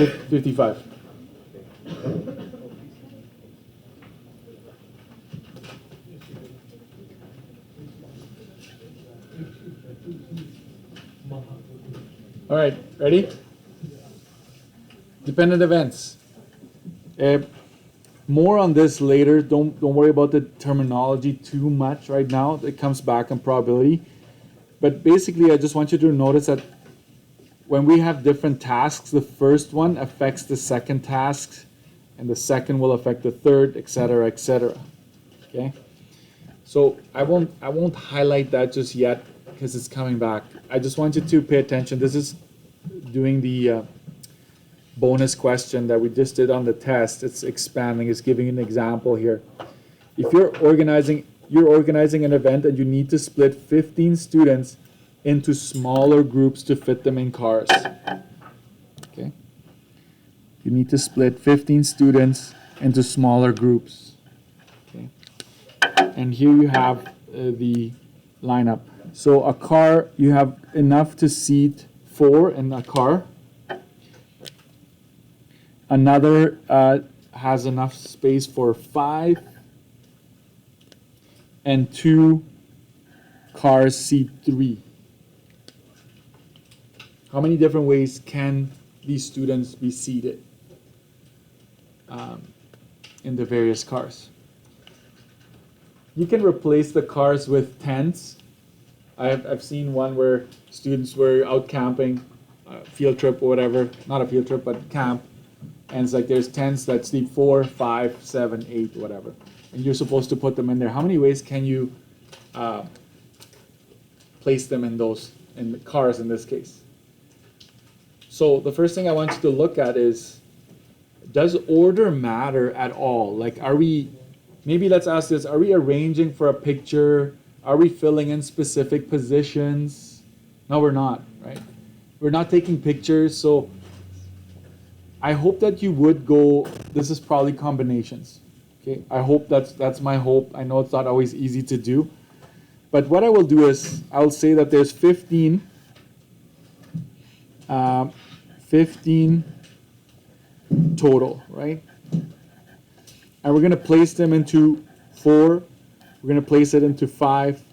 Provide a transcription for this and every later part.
55. All right, ready? Dependent events. More on this later. Don't worry about the terminology too much right now. It comes back on probability. But basically, I just want you to notice that when we have different tasks, the first one affects the second task, and the second will affect the third, etc., etc. Okay. So I won't highlight that just yet because it's coming back. I just want you to pay attention. This is doing the bonus question that we just did on the test. It's expanding. It's giving an example here. If you're organizing an event and you need to split 15 students into smaller groups to fit them in cars. Okay. You need to split 15 students into smaller groups. Okay. And here you have the lineup. So a car, you have enough to seat 4 in a car. Another has enough space for 5. And 2 cars seat 3. How many different ways can these students be seated in the various cars? You can replace the cars with tents. I've seen one where students were out camping, field trip or whatever, not a field trip, but camp. And it's like there's tents that sleep 4, 5, 7, 8, whatever. And you're supposed to put them in there. How many ways can you place them in the cars in this case? So the first thing I want you to look at is, does order matter at all? Like, maybe let's ask this, are we arranging for a picture? Are we filling in specific positions? No, we're not, right? We're not taking pictures, so I hope that you would go, this is probably combinations. Okay, I hope that's my hope. I know it's not always easy to do. But what I will do is, I'll say that there's 15 total, right? And we're going to place them into 4. We're going to place it into 5.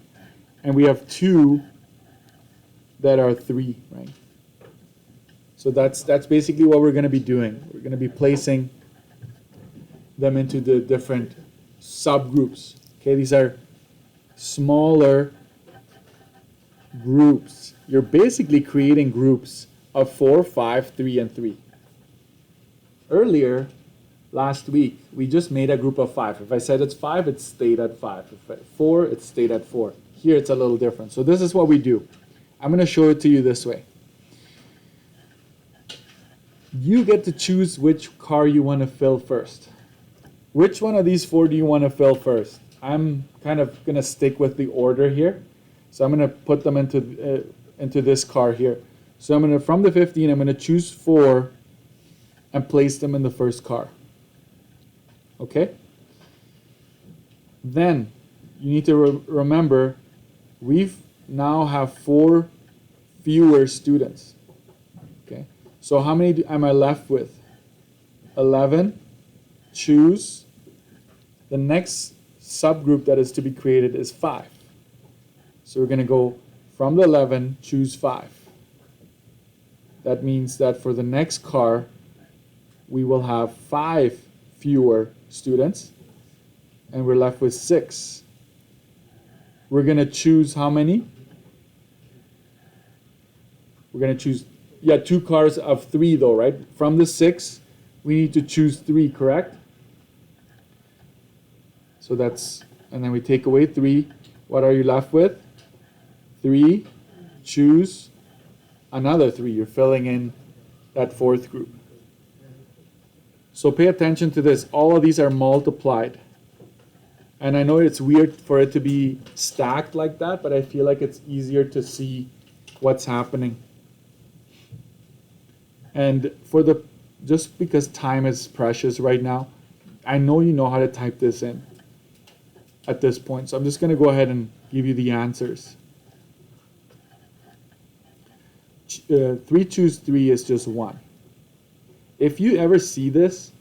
And we have 2 that are 3, right? So that's basically what we're going to be doing. We're going to be placing them into the different subgroups. Okay, these are smaller groups. You're basically creating groups of 4, 5, 3, and 3. Earlier, last week, we just made a group of 5. If I said it's 5, it stayed at 5. If it's 4, it stayed at 4. Here, it's a little different. So this is what we do. I'm going to show it to you this way. You get to choose which car you want to fill first. Which one of these 4 do you want to fill first? I'm kind of going to stick with the order here. So I'm going to put them into this car here. So I'm going to, from the 15, I'm going to choose 4 and place them in the first car. Okay? Then you need to remember, we've now have 4 fewer students. Okay? So how many am I left with? 11. Choose. The next subgroup that is to be created is 5. So we're going to go from the 11, choose 5. That means that for the next car, we will have 5 fewer students, and we're left with 6. We're going to choose how many? We're going to choose, 2 cars of 3 though, right? From the 6, we need to choose 3, correct? So that's, and then we take away 3. What are you left with? 3. Choose another 3. You're filling in that 4th group. So pay attention to this. All of these are multiplied. And I know it's weird for it to be stacked like that, but I feel like it's easier to see what's happening. And just because time is precious right now, I know you know how to type this in at this point. So I'm just going to go ahead and give you the answers. 3 choose 3 is just 1. If you ever see this,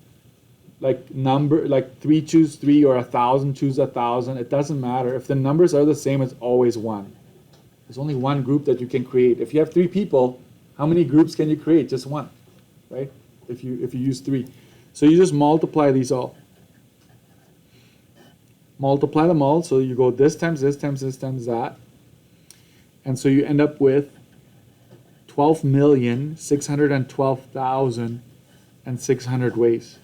like 3 choose 3 or 1,000 choose 1,000, it doesn't matter. If the numbers are the same, it's always 1. There's only one group that you can create. If you have 3 people, how many groups can you create? Just 1, right? If you use 3. So you just multiply these all. Multiply them all, so you go this times this times this times that. And so you end up with 12,612,600 ways.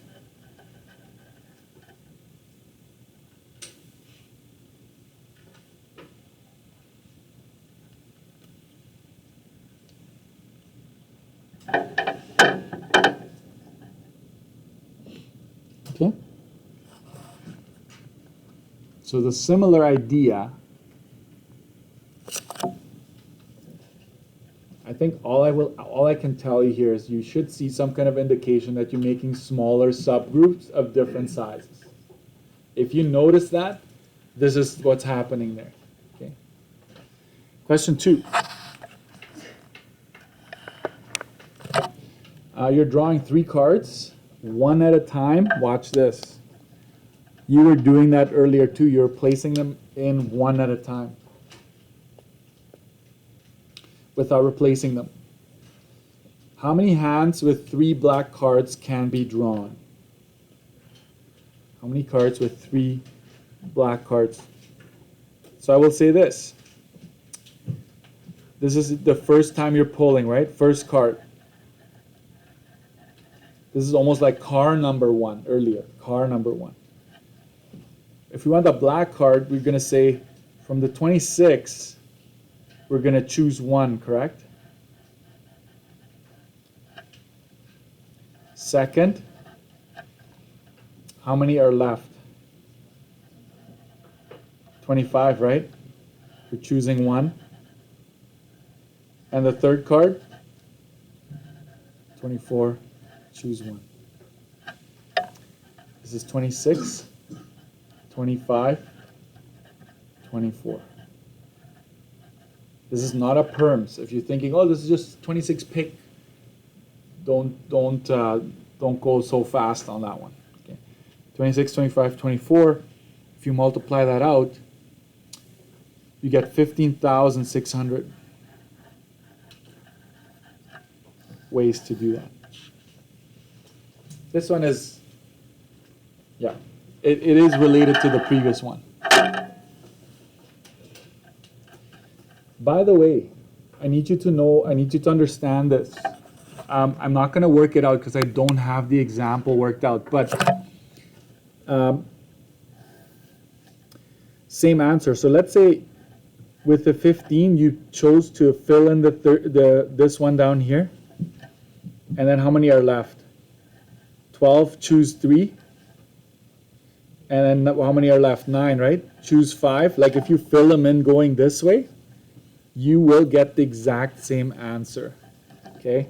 Okay? So the similar idea, I think all I can tell you here is you should see some kind of indication that you're making smaller subgroups of different sizes. If you notice that, this is what's happening there. Okay. Question 2. You're drawing 3 cards, one at a time. Watch this. You were doing that earlier too. You're placing them in one at a time without replacing them. How many hands with 3 black cards can be drawn? How many cards with 3 black cards? So I will say this. This is the first time you're pulling, right? First card. This is almost like car number 1 earlier. Car number 1. If we want the black card, we're going to say from the 26, we're going to choose 1, correct? Second, how many are left? 25, right? We're choosing 1. And the third card? 24, choose 1. This is 26. 25, 24. This is not a perms. If you're thinking, oh, this is just 26 pick, don't go so fast on that one. Okay. 26, 25, 24. If you multiply that out, you get 15,600 ways to do that. This one is, yeah. It is related to the previous one. By the way, I need you to understand this. I'm not going to work it out because I don't have the example worked out, but same answer. So let's say with the 15, you chose to fill in this one down here, and then how many are left? 12, choose 3. And then how many are left? 9, right? Choose 5. Like if you fill them in going this way, you will get the exact same answer. Okay?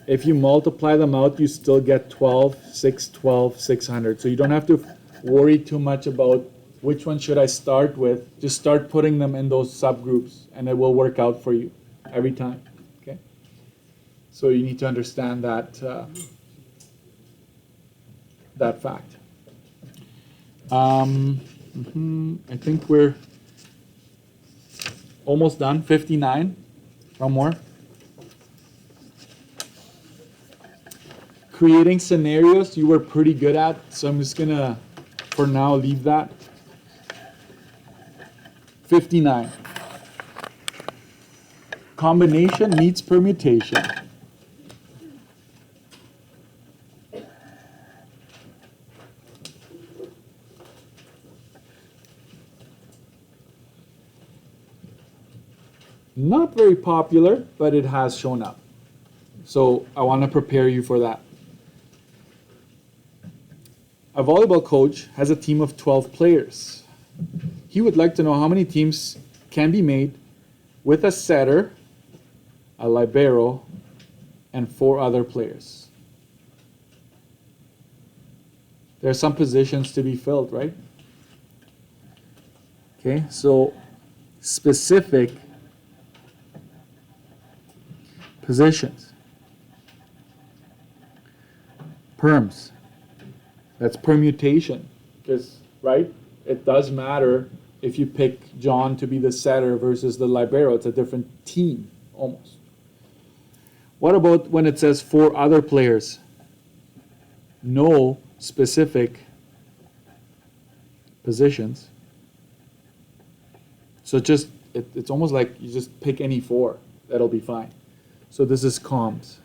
If you multiply them out, you still get 12, 6, 12, 600. So you don't have to worry too much about which one should I start with. Just start putting them in those subgroups and it will work out for you every time. Okay? So you need to understand that that fact. I think we're almost done. 59. One more. Creating scenarios you were pretty good at, so I'm just gonna, for now, leave that. 59. Combination meets permutation. Not very popular, but it has shown up. So I want to prepare you for that. A volleyball coach has a team of 12 players. He would like to know how many teams can be made with a setter, a libero, and 4 other players. There are some positions to be filled, right? Okay, so specific positions. perms. That's permutation. Because, right, it does matter if you pick John to be the setter versus the libero. It's a different team, almost. What about when it says 4 other players? No specific positions. So just, it's almost like you just pick any 4. That'll be fine. So this is comms.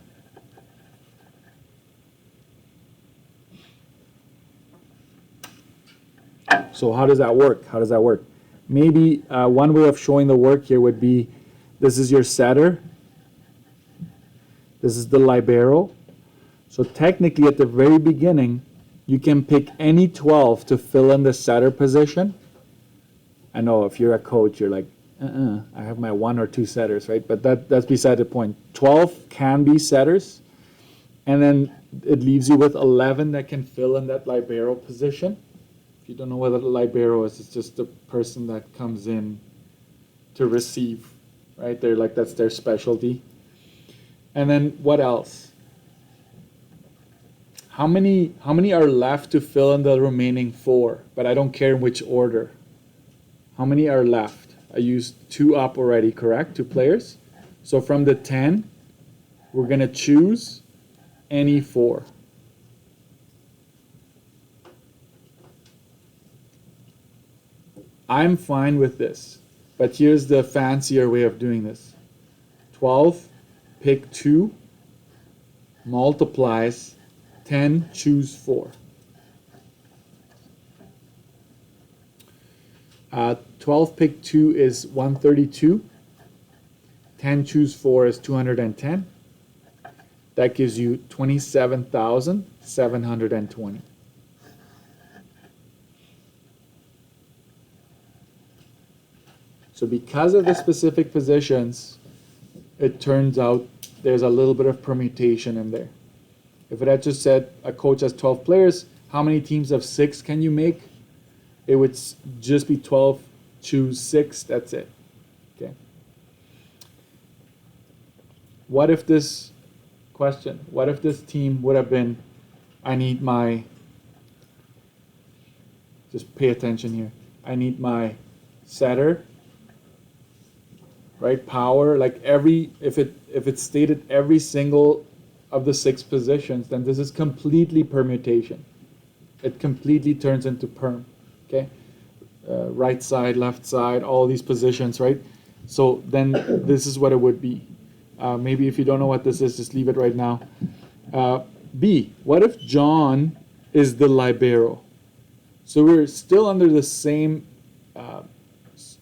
So how does that work? How does that work? Maybe one way of showing the work here would be, this is your setter. This is the libero. So technically at the very beginning, you can pick any 12 to fill in the setter position. I know if you're a coach, you're like, I have my 1 or 2 setters, right? But that's beside the point. 12 can be setters. And then it leaves you with 11 that can fill in that libero position. If you don't know what a libero is, it's just the person that comes in to receive, right? They're like, that's their specialty. And then what else? How many are left to fill in the remaining 4? But I don't care in which order. How many are left? I used 2 up already, correct? 2 players. So from the 10, we're going to choose any 4. I'm fine with this, but here's the fancier way of doing this. 12, pick 2, multiplies 10, choose 4. 12 pick 2 is 132. 10 choose 4 is 210. That gives you 27,720. So because of the specific positions, it turns out there's a little bit of permutation in there. If it had just said a coach has 12 players, how many teams of 6 can you make? It would just be 12, choose 6, that's it. Okay. What if this question, what if this team would have been, I need my, just pay attention here, I need my setter, right, power, like if it stated every single of the 6 positions, then this is completely permutation. It completely turns into perm, okay? Right side, left side, all these positions, right? So then this is what it would be. Maybe if you don't know what this is, just leave it right now. B, what if John is the libero? So we're still under the same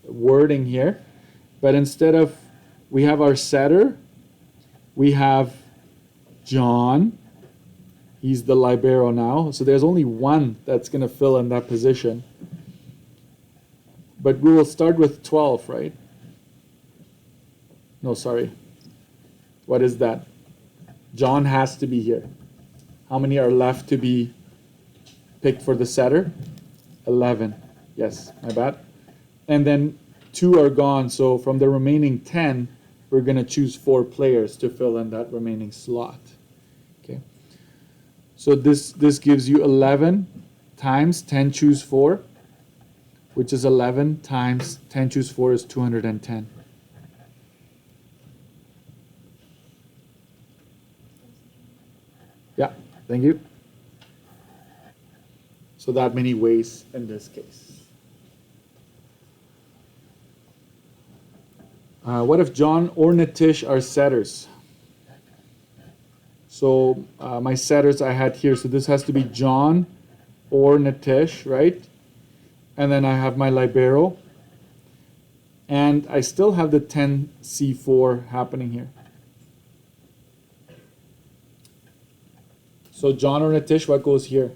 wording here, but instead of, we have our setter, we have John, he's the libero now, so there's only one that's going to fill in that position. But we will start with 12, right? No, sorry. What is that? John has to be here. How many are left to be picked for the setter? 11. Yes, my bad. And then 2 are gone, so from the remaining 10, we're going to choose 4 players to fill in that remaining slot. Okay. So this gives you 11 times 10 choose 4, which is 11 times 10 choose 4 is 210. Yeah, thank you. So that many ways in this case. What if John or Nitish are setters? So my setters I had here, so this has to be John or Nitish, right? And then I have my libero. And I still have the 10C4 happening here. So John or Nitish, what goes here?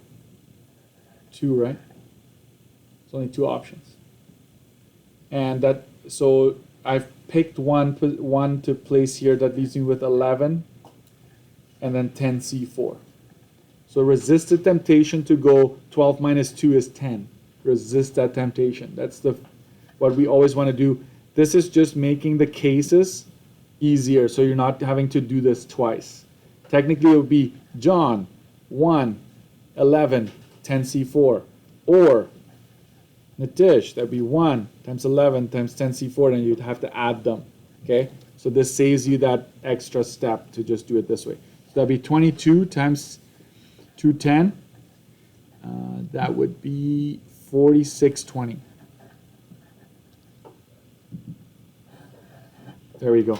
2, right? There's only 2 options. And that, so I've picked one to place here that leaves me with 11 and then 10C4. So resist the temptation to go 12 minus 2 is 10. Resist that temptation. That's what we always want to do. This is just making the cases easier so you're not having to do this twice. Technically it would be John, 1, 11, 10C4. Or, Nitish, that'd be 1 times 11 times 10C4, and you'd have to add them, okay? So this saves you that extra step to just do it this way. So that'd be 22 times 210. That would be 4620. There we go.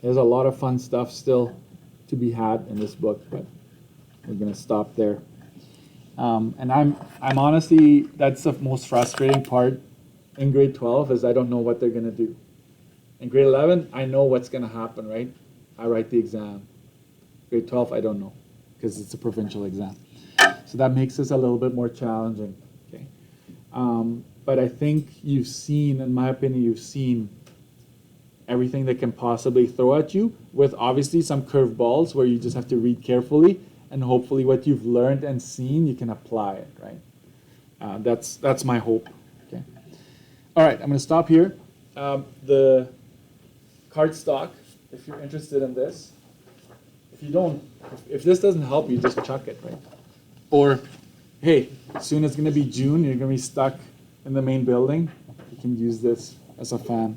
There's a lot of fun stuff still to be had in this book, but we're gonna stop there. And I'm honestly, that's the most frustrating part in grade 12 is I don't know what they're gonna do. In grade 11, I know what's gonna happen, right? I write the exam. Grade 12, I don't know, because it's a provincial exam. So that makes this a little bit more challenging, okay? But I think you've seen, in my opinion, you've seen everything they can possibly throw at you, with obviously some curveballs where you just have to read carefully, and hopefully what you've learned and seen, you can apply it, right? That's my hope, okay? All right, I'm gonna stop here. The cardstock, if you're interested in this, if this doesn't help you, just chuck it, right? Or, hey, soon it's gonna be June, you're gonna be stuck in the main building, you can use this as a fan.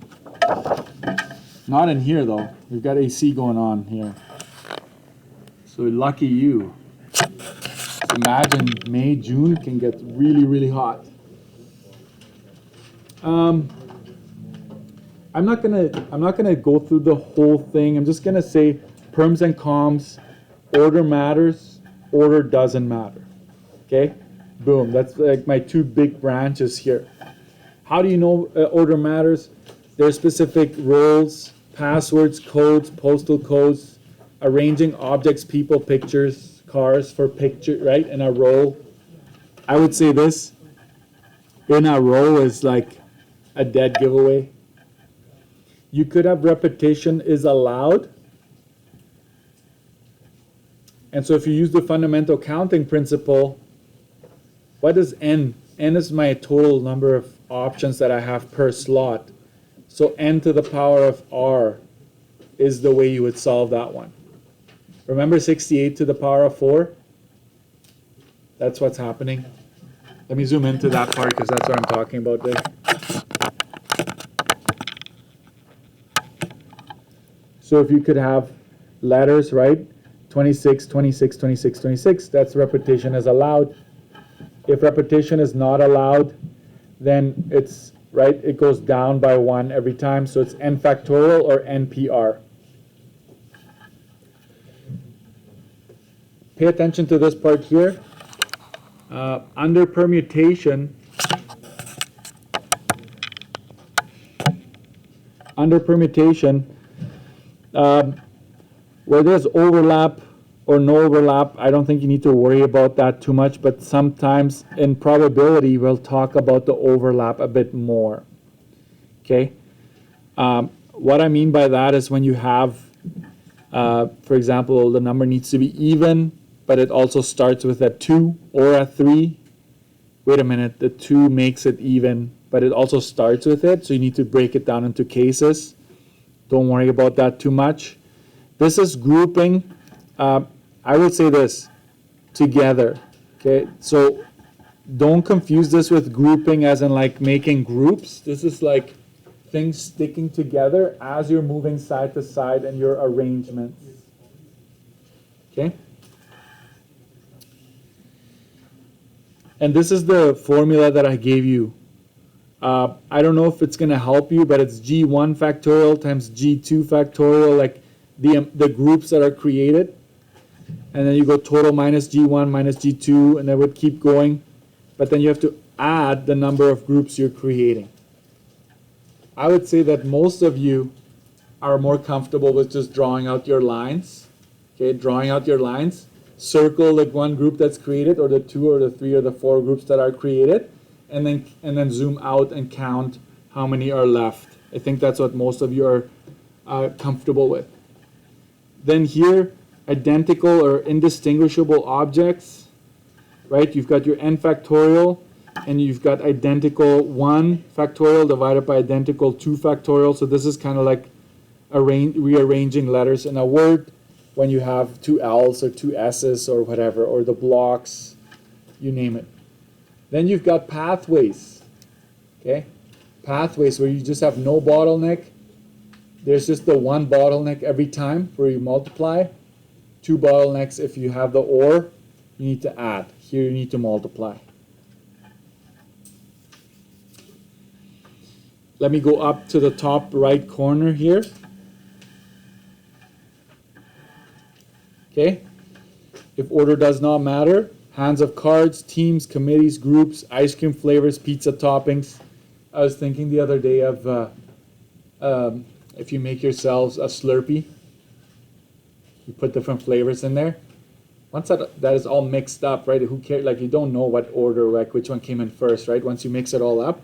Not in here though, we've got AC going on here. So lucky you. Imagine May, June can get really, really hot. I'm not gonna go through the whole thing. I'm just gonna say perms and coms, order matters, order doesn't matter. Okay? Boom. That's like my two big branches here. How do you know order matters? There are specific roles, passwords, codes, postal codes, arranging objects, people, pictures, cars for picture, right? In a row. I would say this. In a row is like a dead giveaway. You could have repetition is allowed. And so if you use the fundamental counting principle, what is n? N is my total number of options that I have per slot. So n to the power of r is the way you would solve that one. Remember 68 to the power of 4? That's what's happening. Let me zoom into that part because that's what I'm talking about there. So if you could have letters, right? 26, 26, 26, 26, that's repetition is allowed. If repetition is not allowed, then it's, right, it goes down by 1 every time, so it's n factorial or NPR. Pay attention to this part here. Under permutation, where there's overlap or no overlap, I don't think you need to worry about that too much, but sometimes in probability, we'll talk about the overlap a bit more, okay? What I mean by that is when you have, for example, the number needs to be even, but it also starts with a 2 or a 3. Wait a minute, the 2 makes it even, but it also starts with it, so you need to break it down into cases. Don't worry about that too much. This is grouping. I would say this, together, okay? So don't confuse this with grouping as in like making groups. This is like things sticking together as you're moving side to side in your arrangements, okay? And this is the formula that I gave you. I don't know if it's going to help you, but it's G1 factorial times G2 factorial, like the groups that are created. And then you go total minus G1 minus G2, and that would keep going. But then you have to add the number of groups you're creating. I would say that most of you are more comfortable with just drawing out your lines. Okay, drawing out your lines. Circle like one group that's created, or the 2 or the 3 or the 4 groups that are created, and then zoom out and count how many are left. I think that's what most of you are comfortable with. Then here, identical or indistinguishable objects, right? You've got your n factorial, and you've got identical 1 factorial divided by identical 2 factorial. So this is kind of like rearranging letters in a word when you have two L's or two S's or whatever, or the blocks, you name it. Then you've got pathways, okay? Pathways where you just have no bottleneck. There's just the one bottleneck every time where you multiply. Two bottlenecks if you have the OR, you need to add. Here you need to multiply. Let me go up to the top right corner here. Okay. If order does not matter, hands of cards, teams, committees, groups, ice cream flavors, pizza toppings. I was thinking the other day of if you make yourselves a Slurpee, you put different flavors in there. Once that is all mixed up, right? Who cares? Like, you don't know what order, like which one came in first, right? Once you mix it all up.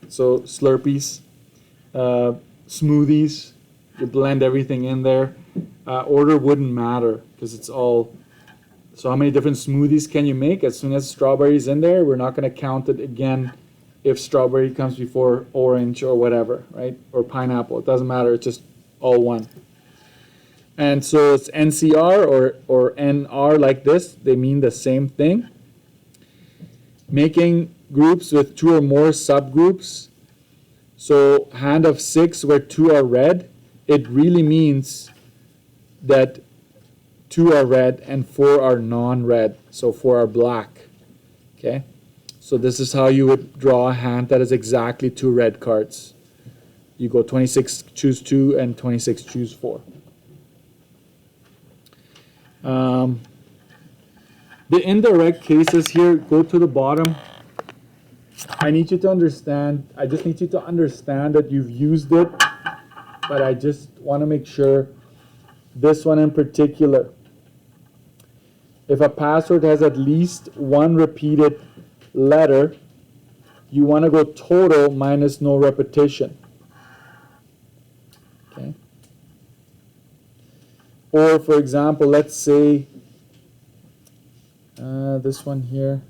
So Slurpees, smoothies, you blend everything in there. Order wouldn't matter because it's all. So how many different smoothies can you make? As soon as strawberry's in there, we're not going to count it again if strawberry comes before orange or whatever, right? Or pineapple. It doesn't matter. It's just all one. And so it's NCR or NR like this. They mean the same thing. Making groups with two or more subgroups. So hand of 6 where 2 are red. It really means that 2 are red and 4 are non-red. So 4 are black. Okay. So this is how you would draw a hand that is exactly 2 red cards. You go 26, choose 2, and 26, choose 4. The indirect cases here, go to the bottom. I need you to understand, I just need you to understand that you've used it, but I just want to make sure, this one in particular. If a password has at least one repeated letter, you want to go total minus no repetition. Okay. Or for example, let's say this one here.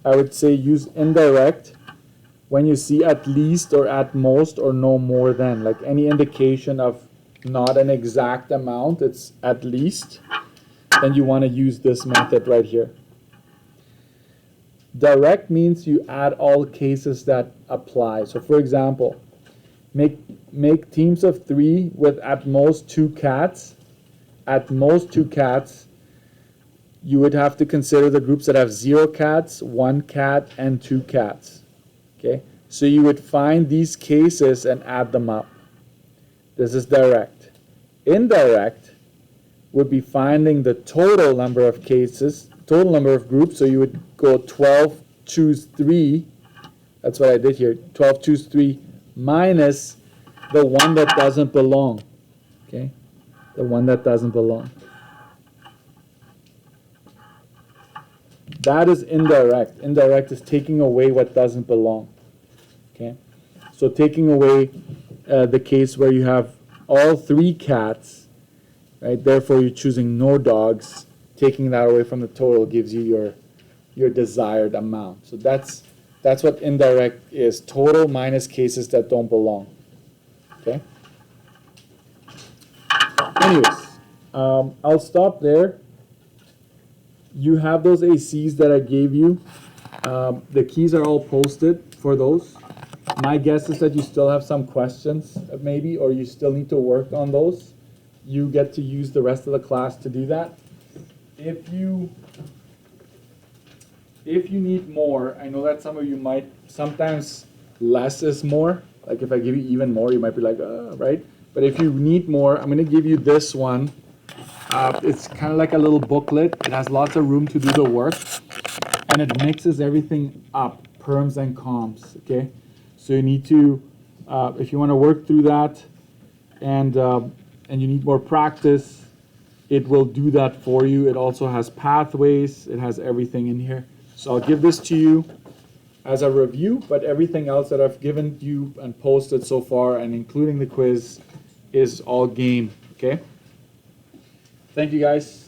I would say use indirect when you see at least or at most or no more than, like any indication of not an exact amount, it's at least, then you want to use this method right here. Direct means you add all cases that apply. So for example, make teams of 3 with at most 2 cats. At most 2 cats. You would have to consider the groups that have 0 cats, 1 cat, and 2 cats. Okay, so you would find these cases and add them up. This is direct. Indirect would be finding the total number of cases, total number of groups. So you would go 12, choose 3. That's what I did here. 12, choose 3 minus the one that doesn't belong. Okay, the one that doesn't belong. That is indirect. Indirect is taking away what doesn't belong. Okay, so taking away the case where you have all 3 cats, right? Therefore, you're choosing no dogs. Taking that away from the total gives you your desired amount. So that's what indirect is. Total minus cases that don't belong. Okay. Anyways, I'll stop there. You have those ACs that I gave you. The keys are all posted for those. My guess is that you still have some questions, maybe, or you still need to work on those. You get to use the rest of the class to do that. If you need more, I know that some of you might, sometimes less is more. Like if I give you even more, you might be like, right? But if you need more, I'm going to give you this one. It's kind of like a little booklet. It has lots of room to do the work. And it mixes everything up, perms and comps, okay? So you need to, if you want to work through that and you need more practice, it will do that for you. It also has pathways. It has everything in here. So I'll give this to you as a review, but everything else that I've given you and posted so far, and including the quiz, is all game, okay? Thank you, guys.